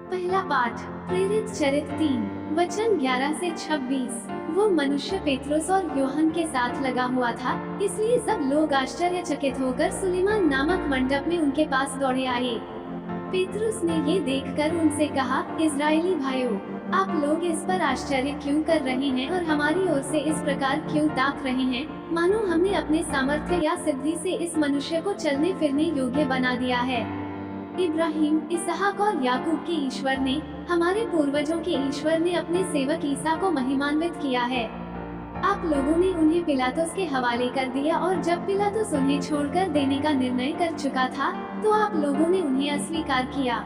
पहला पाठ प्रेरित चरित्र 3 वचन 11 से 26। वो मनुष्य पेट्रोस और यूहन्ना के साथ लगा हुआ था, इसलिए सब लोग आश्चर्यचकित होकर सुलेमान नामक मंडप में उनके पास दौड़े आए। पेट्रोस ने ये देखकर उनसे कहा, इजरायली भाइयों, आप लोग इस पर आश्चर्य क्यों कर रहे हैं और हमारी ओर से इस प्रकार क्यों ताक रहे हैं, मानो हमने अपने सामर्थ्य या सिद्धि से इस मनुष्य को चलने फिरने योग्य बना दिया है। इब्राहिम, इसहाक और याकूब के ईश्वर ने, हमारे पूर्वजों के ईश्वर ने अपने सेवक ईसा को महिमान्वित किया है। आप लोगों ने उन्हें पिलातुस के हवाले कर दिया और जब पिलातुस उन्हें छोड़कर देने का निर्णय कर चुका था, तो आप लोगों ने उन्हें अस्वीकार किया।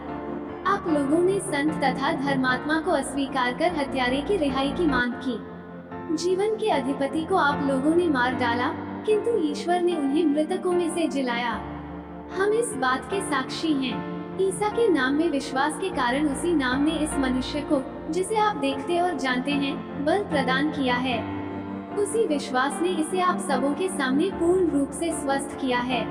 आप लोगों ने संत तथा धर्मात्मा को अस्वीकार कर हत्यारे की रिहाई की मांग की। जीवन के अधिपति को आप लोगों ने मार डाला, किंतु ईश्वर ने उन्हें मृतकों में से जिलाया। हम इस बात के साक्षी हैं। ईसा के नाम में विश्वास के कारण उसी नाम ने इस मनुष्य को, जिसे आप देखते और जानते हैं, बल प्रदान किया है। उसी विश्वास ने इसे आप सबों के सामने पूर्ण रूप से स्वस्थ किया है।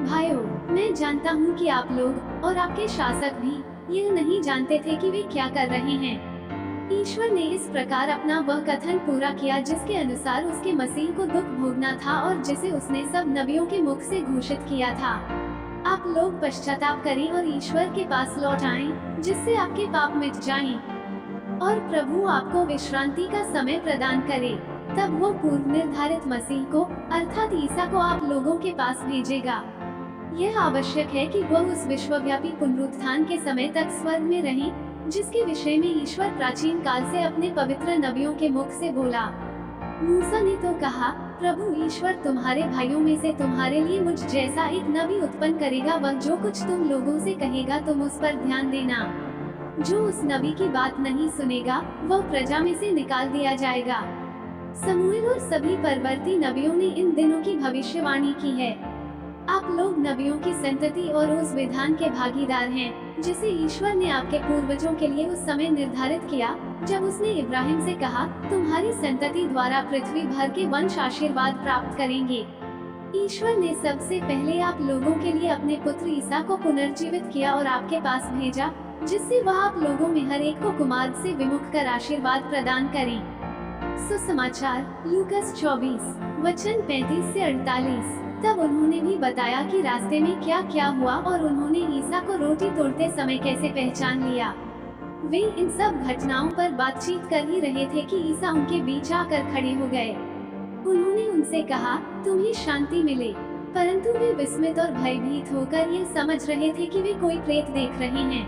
भाइयों, मैं जानता हूँ कि आप लोग और आपके शासक भी यह नहीं जानते थे कि वे क्या कर रहे हैं। ईश्वर ने इस प्रकार अपना वह कथन पूरा किया जिसके अनुसार उसके मसीह को दुख भोगना था और जिसे उसने सब नबियों के मुख से घोषित किया था। आप लोग पश्चाताप करें और ईश्वर के पास लौट आएं, जिससे आपके पाप मिट जाएं, और प्रभु आपको विश्रांति का समय प्रदान करे। तब वो पूर्व निर्धारित मसीह को, अर्थात ईसा को आप लोगों के पास भेजेगा। यह आवश्यक है कि वह उस विश्वव्यापी पुनरुत्थान के समय तक स्वर्ग में रहें, जिसके विषय में ईश्वर प्राचीन काल से अपने पवित्र नबियों के मुख से बोला। मूसा ने तो कहा, प्रभु ईश्वर तुम्हारे भाइयों में से तुम्हारे लिए मुझ जैसा एक नबी उत्पन्न करेगा, वह जो कुछ तुम लोगों से कहेगा तुम उस पर ध्यान देना। जो उस नबी की बात नहीं सुनेगा, वह प्रजा में से निकाल दिया जाएगा। समूएल और सभी परवर्ती नबियों ने इन दिनों की भविष्यवाणी की है। आप लोग नबियों की संतति और उस विधान के भागीदार हैं, जिसे ईश्वर ने आपके पूर्वजों के लिए उस समय निर्धारित किया, जब उसने इब्राहिम से कहा, तुम्हारी संतति द्वारा पृथ्वी भर के वंश आशीर्वाद प्राप्त करेंगे। ईश्वर ने सबसे पहले आप लोगों के लिए अपने पुत्र ईसा को पुनर्जीवित किया और आपके पास भेजा, जिससे वह आप लोगों में हर एक को कुमार्ग से विमुख कर आशीर्वाद प्रदान करें। सुसमाचार लूकस 24 वचन 35 से 48। तब उन्होंने भी बताया कि रास्ते में क्या क्या हुआ और उन्होंने ईसा को रोटी तोड़ते समय कैसे पहचान लिया। वे इन सब घटनाओं पर बातचीत कर ही रहे थे कि ईसा उनके बीच आकर खड़े हो गए। उन्होंने उनसे कहा, तुम्हें शांति मिले। परंतु वे विस्मित और भयभीत होकर यह समझ रहे थे कि वे कोई प्रेत देख रहे हैं।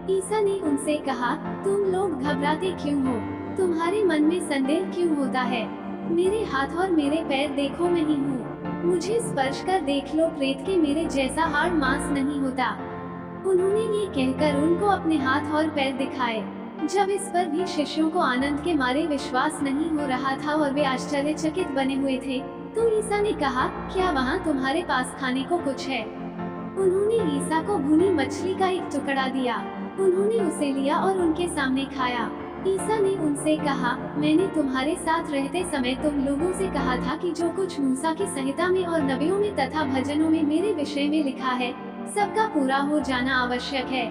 ईसा ने उनसे कहा, तुम लोग घबराते क्यों हो? तुम्हारे मन में संदेह क्यों होता है? मेरे हाथ और मेरे पैर देखो, मैं ही हूँ। मुझे स्पर्श कर देख लो, प्रेत के मेरे जैसा हाड़ मांस नहीं होता। उन्होंने ये कहकर उनको अपने हाथ और पैर दिखाए। जब इस पर भी शिष्यों को आनंद के मारे विश्वास नहीं हो रहा था और वे आश्चर्यचकित बने हुए थे, तो ईसा ने कहा, क्या वहाँ तुम्हारे पास खाने को कुछ है? उन्होंने ईसा को भुनी मछली का एक टुकड़ा दिया। उन्होंने उसे लिया और उनके सामने खाया। ईसा ने उनसे कहा, मैंने तुम्हारे साथ रहते समय तुम लोगों से कहा था कि जो कुछ मूसा की संहिता में और नबियों में तथा भजनों में मेरे विषय में लिखा है, सबका पूरा हो जाना आवश्यक है।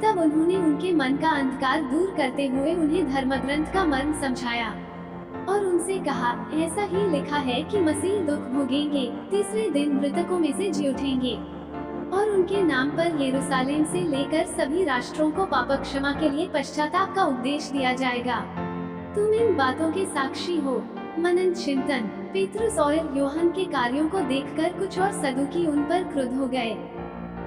तब उन्होंने उनके मन का अंधकार दूर करते हुए उन्हें धर्मग्रंथ का मर्म समझाया और उनसे कहा, ऐसा ही लिखा है कि मसीह दुख भोगेंगे, तीसरे दिन मृतकों में से जी उठेंगे, और उनके नाम पर यरूशलेम से लेकर सभी राष्ट्रों को पाप क्षमा के लिए पश्चाताप का उपदेश दिया जाएगा। तुम इन बातों के साक्षी हो। मनन चिंतन। पेट्रुस और यूहन्ना के कार्यों को देखकर कुछ और सदूकी उन पर क्रुद्ध हो गए।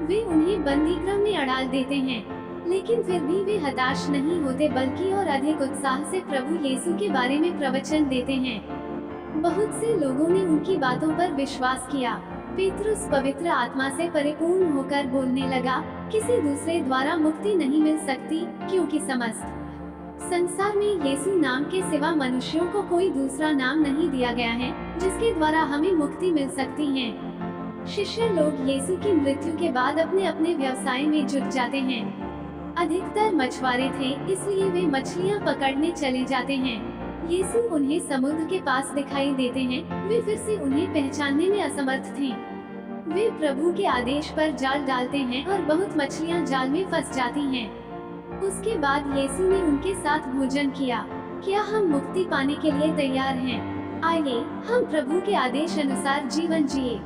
वे उन्हें बंदीगृह में अड़ाल देते हैं, लेकिन फिर भी वे हताश नहीं होते, बल्कि और अधिक उत्साह से प्रभु यीशु के बारे में प्रवचन देते हैं। बहुत से लोगों ने उनकी बातों पर विश्वास किया। पेट्रुस पवित्र आत्मा से परिपूर्ण होकर बोलने लगा, किसी दूसरे द्वारा मुक्ति नहीं मिल सकती, क्योंकि समस्त संसार में यीशु नाम के सिवा मनुष्यों को कोई दूसरा नाम नहीं दिया गया है, जिसके द्वारा हमें मुक्ति मिल सकती है। शिष्य लोग यीशु की मृत्यु के बाद अपने अपने व्यवसाय में जुट जाते हैं। अधिकतर मछुआरे थे, इसलिए वे मछलियाँ पकड़ने चले जाते हैं। यीशु उन्हें समुद्र के पास दिखाई देते हैं। वे फिर से उन्हें पहचानने में असमर्थ थे। वे प्रभु के आदेश पर जाल डालते हैं और बहुत मछलियां जाल में फंस जाती हैं। उसके बाद यीशु ने उनके साथ भोजन किया। क्या हम मुक्ति पाने के लिए तैयार हैं? आइए हम प्रभु के आदेश अनुसार जीवन जिए।